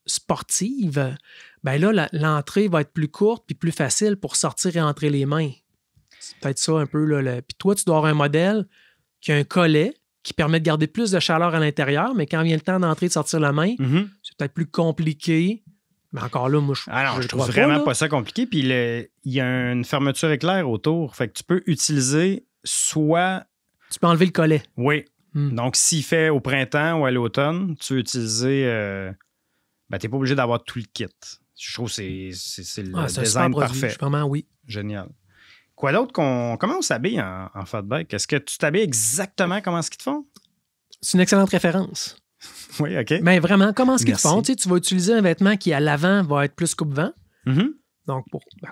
sportives, ben là, l'entrée va être plus courte puis plus facile pour sortir et entrer les mains. C'est peut-être ça un peu. Puis toi, tu dois avoir un modèle qui a un collet qui permet de garder plus de chaleur à l'intérieur, mais quand vient le temps d'entrer et de sortir la main, c'est peut-être plus compliqué. Mais encore là, moi, je trouve vraiment pas ça compliqué. Puis il y a une fermeture éclair autour. Fait que tu peux utiliser soit... Tu peux enlever le collet. Oui. Donc, s'il fait au printemps ou à l'automne, tu veux utiliser... tu n'es pas obligé d'avoir tout le kit. Je trouve que c'est le design parfait. Vraiment, oui. Génial. Quoi d'autre comment on s'habille en fat bike? Est-ce que tu t'habilles exactement comment ce qu'ils te font? C'est une excellente référence. Oui, OK. Mais vraiment, comment ce qu'ils te font? Tu vas utiliser un vêtement qui, à l'avant, va être plus coupe-vent. Donc,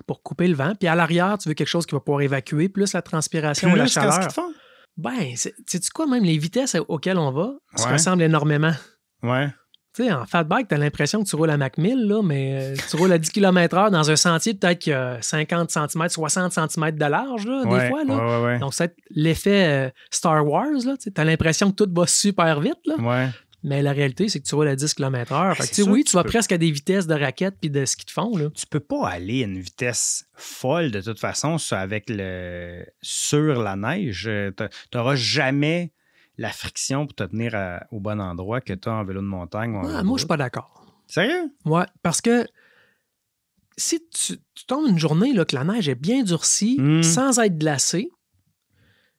pour couper le vent. Puis à l'arrière, tu veux quelque chose qui va pouvoir évacuer plus la transpiration et la chaleur. Qu'est-ce qu'ils te font? Ben, sais-tu quoi, même les vitesses auxquelles on va se ressemblent énormément. Ouais. Tu sais, en fat bike, tu as l'impression que tu roules à Mach 1000, là, mais tu roules à 10 km/h dans un sentier peut-être qu'il y a 50 cm, 60 cm de large, là, des fois. Là. Ouais. Donc, c'est l'effet Star Wars. Tu as l'impression que tout va super vite. Là. Ouais. Mais la réalité, c'est que tu roules à 10 km/h. Tu vas presque à des vitesses de raquettes puis de ski de fond. Là. Tu peux pas aller à une vitesse folle de toute façon sur la neige. Tu n'auras jamais la friction pour te tenir au bon endroit que tu as en vélo de montagne. Ou en vélo de Moi, je route. suis pas d'accord. Sérieux? Ouais, parce que si tu tombes une journée là, que la neige est bien durcie, sans être glacée,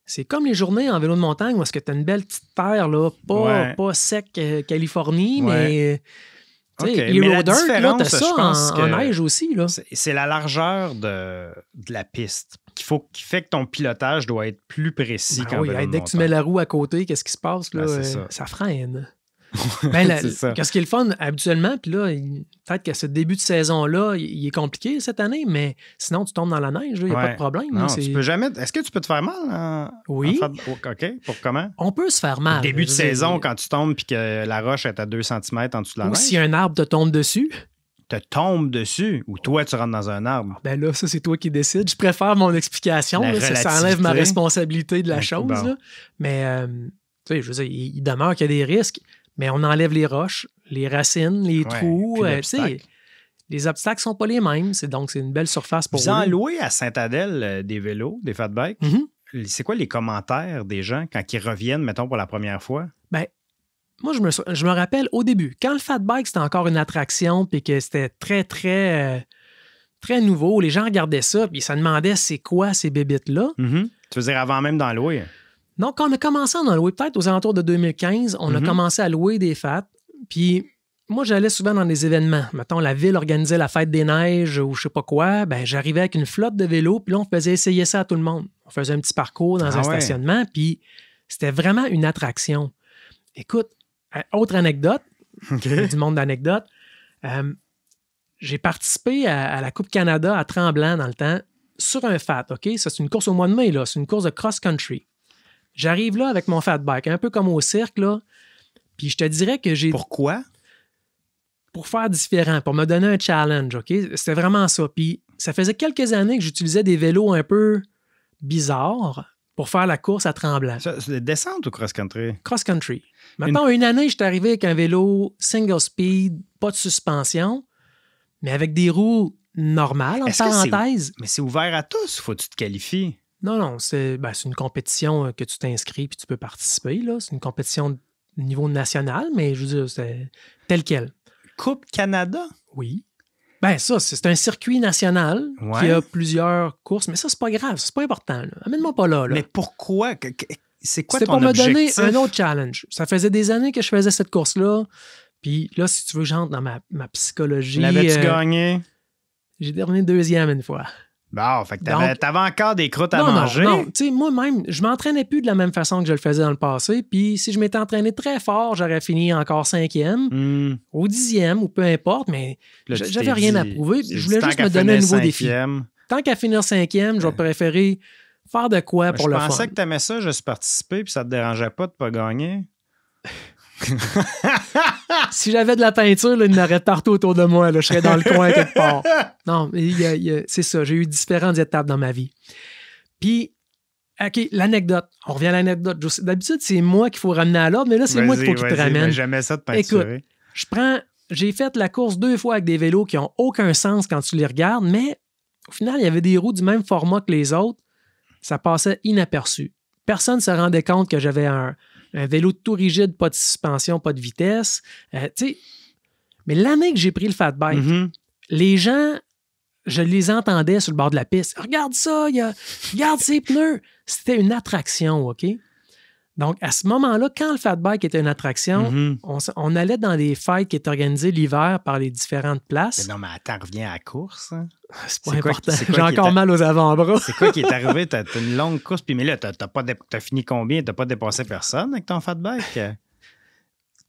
c'est comme les journées en vélo de montagne où est-ce que tu as une belle petite terre, là, pas sec Californie, mais... Okay. Hero Mais la Dirt, là, t'as différence, ça je pense en que neige aussi. Là. c'est la largeur de la piste qui fait que ton pilotage doit être plus précis qu'en vélo de dès que tu mets la roue à côté, qu'est-ce qui se passe? Là, ça freine. Qu'est-ce qui est le fun habituellement? Puis là, peut-être que ce début de saison-là, il est compliqué cette année, mais sinon, tu tombes dans la neige, il n'y a pas de problème. Non, là, tu peux jamais... Est-ce que tu peux te faire mal? Oui. OK. Pour comment? On peut se faire mal. Début de saison, quand tu tombes et que la roche est à 2 cm en dessous de la neige. Ou si un arbre te tombe dessus. Te tombe dessus ou toi, tu rentres dans un arbre. Ben là, ça, c'est toi qui décides. Je préfère mon explication. Là, ça enlève ma responsabilité de la chose. Bon. Là. Mais, tu sais, je veux dire, il demeure qu'il y a des risques. Mais on enlève les roches, les racines, les trous. Les obstacles ne sont pas les mêmes. Donc, c'est une belle surface pour vous en louez à Saint-Adèle des vélos, des fat bikes. Mm-hmm. C'est quoi les commentaires des gens quand ils reviennent, mettons, pour la première fois? Ben, moi, je me rappelle au début, quand le fat bike, c'était encore une attraction puis que c'était très, très, très nouveau, les gens regardaient ça puis ils se demandaient c'est quoi ces bébites-là. Tu veux dire avant même d'en louer? Donc, quand on a commencé à en louer, peut-être aux alentours de 2015, on a commencé à louer des fats. Puis, moi, j'allais souvent dans des événements. Mettons, la ville organisait la fête des neiges ou je sais pas quoi. Ben, j'arrivais avec une flotte de vélos, puis là, on faisait essayer ça à tout le monde. On faisait un petit parcours dans un stationnement, puis c'était vraiment une attraction. Écoute, autre anecdote, du monde d'anecdotes, j'ai participé à la Coupe Canada à Tremblant dans le temps sur un fat, OK? Ça, c'est une course au mois de mai, là. C'est une course de cross-country. J'arrive là avec mon fat bike, un peu comme au cirque, là. Puis je te dirais que j'ai... Pourquoi? Pour faire différent, pour me donner un challenge, OK? C'était vraiment ça. Puis ça faisait quelques années que j'utilisais des vélos un peu bizarres pour faire la course à Tremblant. C'est descente ou cross-country? Cross-country. Maintenant, une année, j'étais arrivé avec un vélo single speed, pas de suspension, mais avec des roues normales, en parenthèse. Mais c'est ouvert à tous, faut que tu te qualifies? Non, c'est une compétition que tu t'inscris puis tu peux participer. Là. C'est une compétition de niveau national, mais je veux dire, c'est tel quel. Coupe Canada? Oui. Ben ça, c'est un circuit national qui a plusieurs courses, mais ça, c'est pas grave, c'est pas important. Là. Amène-moi pas là. Mais pourquoi? C'est quoi ton objectif? C'était pour me donner un autre challenge. Ça faisait des années que je faisais cette course-là, puis là, si tu veux, j'entre dans ma psychologie. L'avais-tu gagné? J'ai terminé 2e une fois. Bon, fait que t'avais encore des croûtes à manger. Non, tu sais, moi-même, je m'entraînais plus de la même façon que je le faisais dans le passé. Puis si je m'étais entraîné très fort, j'aurais fini encore 5e, ou 10e, ou peu importe, mais j'avais rien à prouver. Je voulais juste me donner un nouveau défi. Tant qu'à finir 5e, je vais préférer faire de quoi pour le fun. Je pensais que t'aimais ça, juste participer, puis ça te dérangeait pas de pas gagner. Si j'avais de la peinture, là, il y en aurait partout autour de moi. Là, je serais dans le coin quelque part. Non, c'est ça. J'ai eu différentes étapes dans ma vie. Puis, OK, l'anecdote. On revient à l'anecdote. D'habitude, c'est moi qu'il faut ramener à l'ordre, mais là, c'est moi qu'il faut qu'il te ramène. J'aimais ça de peinturer. Écoute, j'ai fait la course 2 fois avec des vélos qui n'ont aucun sens quand tu les regardes, mais au final, il y avait des roues du même format que les autres. Ça passait inaperçu. Personne ne se rendait compte que j'avais un vélo tout rigide, pas de suspension, pas de vitesse. Mais l'année que j'ai pris le fat bike, les gens, je les entendais sur le bord de la piste. Regarde ça, regarde ses pneus. C'était une attraction, OK? Donc, à ce moment-là, quand le fat bike était une attraction, on allait dans des fêtes qui étaient organisées l'hiver par les différentes places. Mais non, mais attends, reviens à la course. Hein? C'est pas important. J'ai encore mal aux avant-bras. C'est quoi qui est arrivé? T'as une longue course, puis mais là, t'as fini combien? T'as pas dépassé personne avec ton fat bike?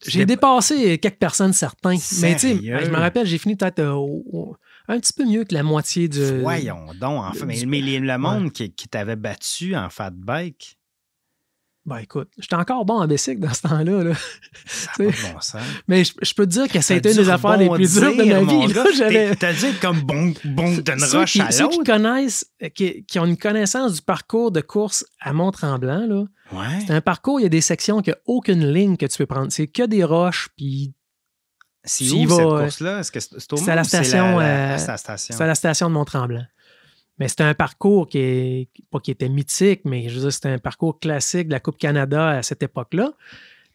J'ai dépassé quelques personnes, certains. Sérieux? Mais tu sais, je me rappelle, j'ai fini peut-être un petit peu mieux que la moitié du... Voyons donc. Enfin, mais le monde qui t'avait battu en fat bike... Ben écoute, j'étais encore bon en bicycle dans ce temps-là. Là. Ça n'a pas de bon sens. Mais je peux te dire que ça a été une des affaires les plus dures de ma vie. T'as dit comme bon d'une roche à l'autre. Ceux qui connaissent, qui ont une connaissance du parcours de course à Mont-Tremblant, là, c'est un parcours, il y a des sections qui n'ont aucune ligne que tu peux prendre. C'est que des roches, puis... C'est où cette course-là? Est-ce que c'est au Mont? C'est à la station, c'est à la station de Mont-Tremblant. Mais c'était un parcours pas qui était mythique, mais je veux dire, c'était un parcours classique de la Coupe Canada à cette époque-là.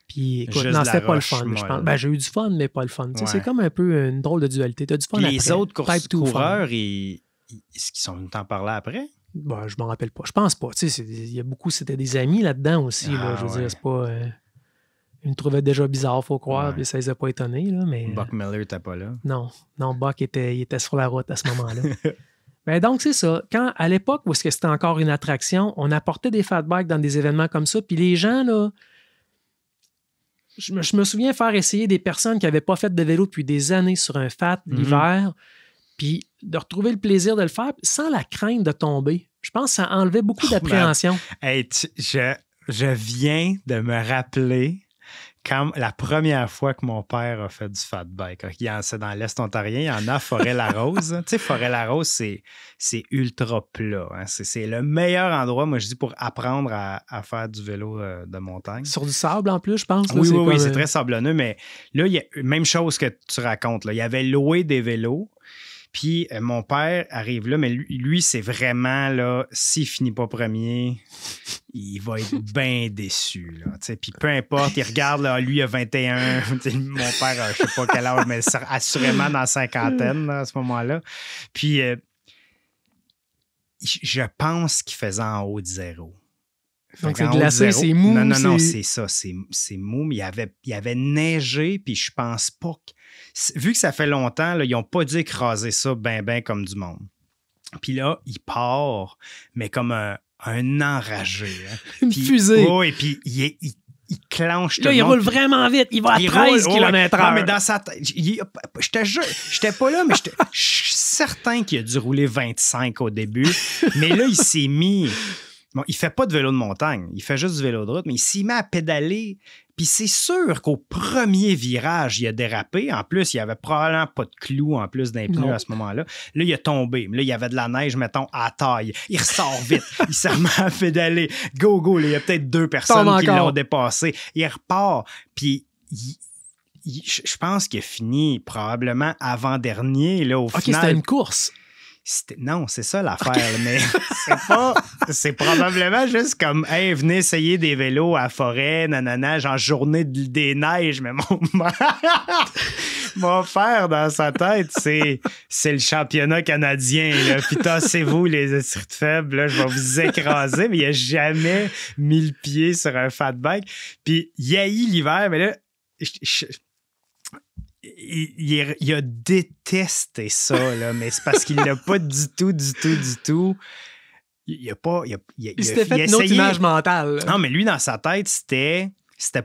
Puis écoute, non, c'était pas le fun, je pense. Ben, j'ai eu du fun, mais pas le fun. Ouais. C'est comme un peu une drôle de dualité. T'as du fun après. Les autres coureurs, est-ce qu'ils sont venus t'en parler après? Ben, je m'en rappelle pas. Je pense pas. Il y a beaucoup, c'était des amis là-dedans aussi. Là, je veux dire, c'est pas... ils me trouvaient déjà bizarre, faut croire, puis ça les a pas étonnés. Là, mais, Buck Miller t'es pas là? Non, Buck il était sur la route à ce moment-là. Ben donc, c'est ça. Quand, à l'époque où c'était encore une attraction, on apportait des fat bikes dans des événements comme ça, puis les gens, là... Je me souviens faire essayer des personnes qui n'avaient pas fait de vélo depuis des années sur un fat l'hiver, puis de retrouver le plaisir de le faire sans la crainte de tomber. Je pense que ça enlevait beaucoup d'appréhension. Je viens de me rappeler quand la première fois que mon père a fait du fat bike. C'est dans l'Est ontarien, il y en a à Forêt-la-Rose. Tu sais, Forêt-la-Rose, c'est ultra plat. Hein. C'est le meilleur endroit, moi, je dis, pour apprendre à faire du vélo de montagne. Sur du sable, en plus, je pense. Là, oui, c'est très sablonneux, mais là, il y a même chose que tu racontes. Là. Il avait loué des vélos. Puis mon père arrive là, mais lui c'est vraiment, là, s'il finit pas premier, il va être bien déçu. Là, puis peu importe, il regarde, là, lui, il a 21. Mon père, je sais pas quel âge, mais assurément dans la cinquantaine là, à ce moment-là. Puis je pense qu'il faisait en haut de 0. Donc c'est glacé, c'est mou. Non, c'est ça, c'est mou, mais il avait neigé, puis je pense pas que... Vu que ça fait longtemps, là, ils n'ont pas dû écraser ça ben comme du monde. Puis là, il part, mais comme un enragé. Hein. Une fusée. Oui, puis il clenche tout là, le monde. Il roule vraiment vite. Il va à 13 km/h. Non, mais dans sa tête, je te jure, j'étais pas là, mais je suis certain qu'il a dû rouler 25 au début. Mais là, il s'est mis... Bon, il fait pas de vélo de montagne, il fait juste du vélo de route, mais il s'y met à pédaler. Puis c'est sûr qu'au premier virage, il a dérapé. En plus, il n'y avait probablement pas de clous en plus d'un pneu à ce moment-là. Là, il a tombé. Là, il y avait de la neige, mettons, à taille. Il ressort vite. Il s'est remis à pédaler. Go! Là, il y a peut-être 2 personnes qui l'ont dépassé. Il repart. Puis je pense qu'il a fini probablement avant-dernier. Là, au final. C'était une course. Non, c'est ça l'affaire, mais c'est probablement juste comme, hey, venez essayer des vélos à forêt, nanana, genre journée des neiges, mais mon père, dans sa tête, c'est le championnat canadien, là, puis tassez-vous les esprits faibles, là, je vais vous écraser, mais il a jamais mis le pied sur un fat bike, puis il haït l'hiver, mais là, il a détesté ça, là, mais c'est parce qu'il l'a pas du tout. Il s'était fait une autre image mentale. Non, mais lui, dans sa tête, c'était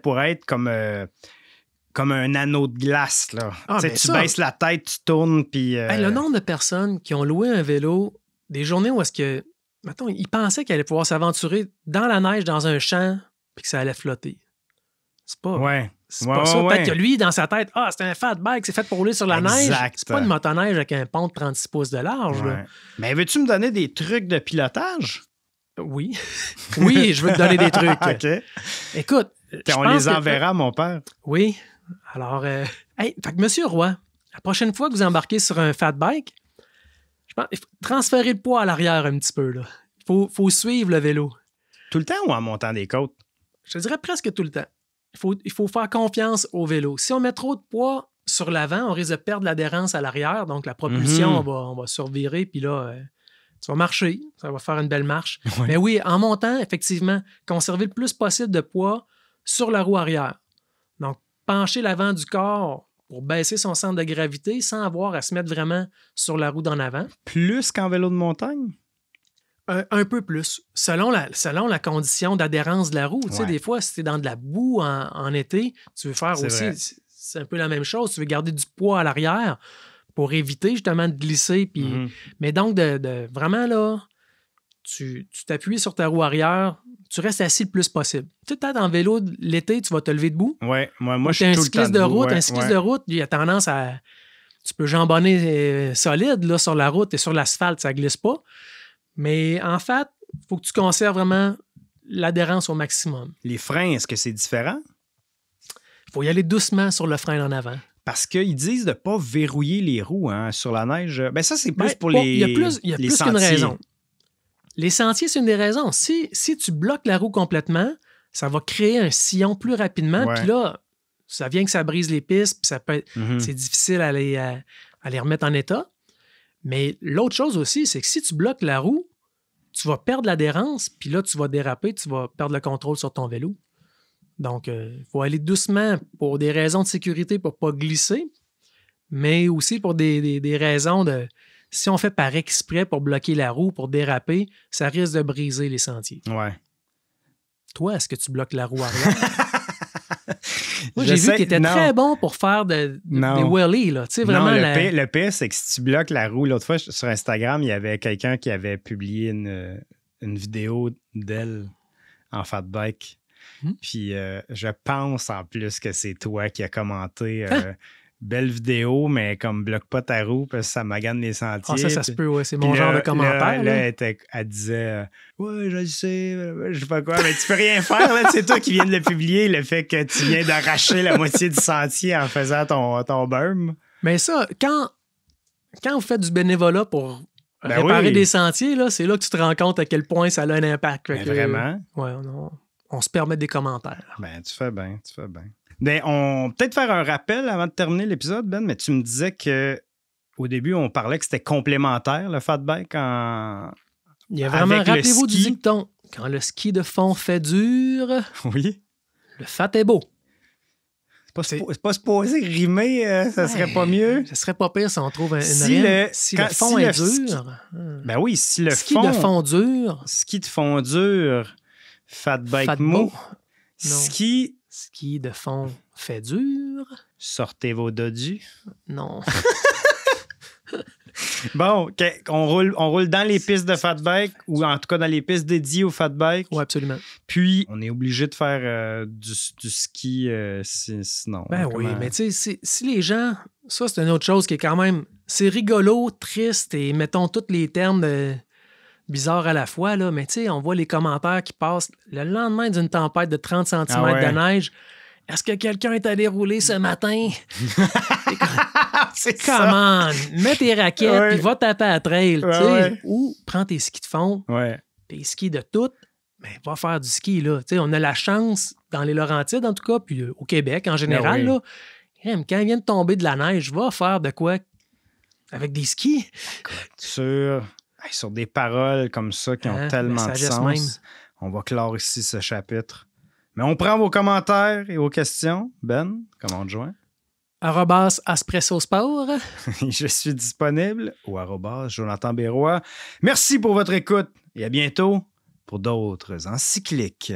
pour être comme un anneau de glace. Là. Tu baisses la tête, tu tournes, puis... Le nombre de personnes qui ont loué un vélo, des journées où est-ce que... Mettons, ils pensaient qu'ils allaient pouvoir s'aventurer dans la neige, dans un champ, puis que ça allait flotter. C'est pas... Ouais. C'est pas ça. Peut-être que lui, dans sa tête, c'est un fat bike, c'est fait pour rouler sur la neige. C'est pas une motoneige avec un pont de 36 pouces de large. Ouais. Là. Mais veux-tu me donner des trucs de pilotage? Oui. Oui, je veux te donner des trucs. OK. Écoute, on les enverra, mon père. Oui. Alors, fait que Monsieur Roy, la prochaine fois que vous embarquez sur un fat bike, je pense qu'il faut transférer le poids à l'arrière un petit peu. Là. Faut suivre le vélo. Tout le temps ou en montant des côtes? Je te dirais presque tout le temps. Il faut faire confiance au vélo. Si on met trop de poids sur l'avant, on risque de perdre l'adhérence à l'arrière. Donc, la propulsion, on va survirer. Puis là, tu vas marcher. Ça va faire une belle marche. Oui. Mais oui, en montant, effectivement, conserver le plus possible de poids sur la roue arrière. Donc, pencher l'avant du corps pour baisser son centre de gravité sans avoir à se mettre vraiment sur la roue d'en avant. Plus qu'en vélo de montagne? Un peu plus, selon la condition d'adhérence de la roue. Tu sais, des fois, si tu es dans de la boue en été, tu veux faire c'est un peu la même chose. Tu veux garder du poids à l'arrière pour éviter justement de glisser. Puis, mais donc, vraiment, là, tu t'appuies sur ta roue arrière, tu restes assis le plus possible. Tu sais, peut-être en vélo, l'été, tu vas te lever debout. Oui, moi je suis tout le temps debout. Un cycliste de route, il a tendance à... Tu peux jambonner solide là, sur la route et sur l'asphalte, ça glisse pas. Mais en fait, il faut que tu conserves vraiment l'adhérence au maximum. Les freins, est-ce que c'est différent? Il faut y aller doucement sur le frein en avant. parce qu'ils disent de ne pas verrouiller les roues sur la neige. Ben ça, c'est plus pour il les y a plus qu'une sentiers. raison. Les sentiers, c'est une des raisons. Si tu bloques la roue complètement, ça va créer un sillon plus rapidement. Puis là, ça vient que ça brise les pistes, puis ça peut être, c'est difficile à les remettre en état. Mais l'autre chose aussi, c'est que si tu bloques la roue, tu vas perdre l'adhérence, puis là, tu vas déraper, tu vas perdre le contrôle sur ton vélo. Donc, il faut aller doucement pour des raisons de sécurité pour ne pas glisser, mais aussi pour des raisons de... Si on fait par exprès pour bloquer la roue, pour déraper, ça risque de briser les sentiers. Ouais. Toi, est-ce que tu bloques la roue arrière? Moi, j'ai vu que tu étais très bon pour faire des wheelies. Là. Tu sais, vraiment le pire, c'est que si tu bloques la roue, l'autre fois, sur Instagram, il y avait quelqu'un qui avait publié une vidéo d'elle en fat bike. Puis je pense en plus que c'est toi qui as commenté belle vidéo, mais comme bloque pas ta roue parce que ça magane les sentiers. Ah, ça se peut, ouais. C'est mon genre de commentaire. Là, elle disait ouais, je le sais, je sais pas quoi, mais tu peux rien faire. Là, c'est toi qui viens de le publier, le fait que tu viens d'arracher la moitié du sentier en faisant ton berm. Mais ça, quand vous faites du bénévolat pour réparer des sentiers, là, c'est là que tu te rends compte à quel point ça a un impact. Vraiment? Ouais, on se permet des commentaires. Ben, tu fais bien. Ben, on peut peut-être faire un rappel avant de terminer l'épisode, Ben, mais tu me disais qu'au début, on parlait que c'était complémentaire, le fat bike Il y a vraiment, rappelez-vous du dicton, quand le ski de fond fait dur, oui, le fat est beau. C'est pas supposé rimer, ça serait pas mieux. Ça serait pas pire si on trouve si le fond est dur. Ben oui, si le ski de fond dur. Ski de fond dur, fat bike mou. Ski de fond fait dur. Sortez vos dodus. Non. Bon, on roule dans les pistes de fat bike ou en tout cas dans les pistes dédiées au fat bike. Oui, absolument. Puis, on est obligé de faire du ski sinon. Ben oui, mais tu sais, si les gens... Ça, c'est une autre chose qui est quand même... C'est rigolo, triste et mettons tous les termes bizarres à la fois, là, mais tu sais, on voit les commentaires qui passent le lendemain d'une tempête de 30 cm de neige. Est-ce que quelqu'un est allé rouler ce matin? C'est Come on! Mets tes raquettes puis va taper à trail. Ou prends tes skis de fond, tes skis de tout, mais va faire du ski. Là. On a la chance, dans les Laurentides en tout cas, puis au Québec en général, là, quand il vient de tomber de la neige, va faire de quoi avec des skis? Sur des paroles comme ça qui ont tellement de sens, même. On va clore ici ce chapitre. Mais on prend vos commentaires et vos questions. Ben, comment on te joint? @AspressoSport. Je suis disponible ou @Jonathan Berroy. Merci pour votre écoute et à bientôt pour d'autres encycliques.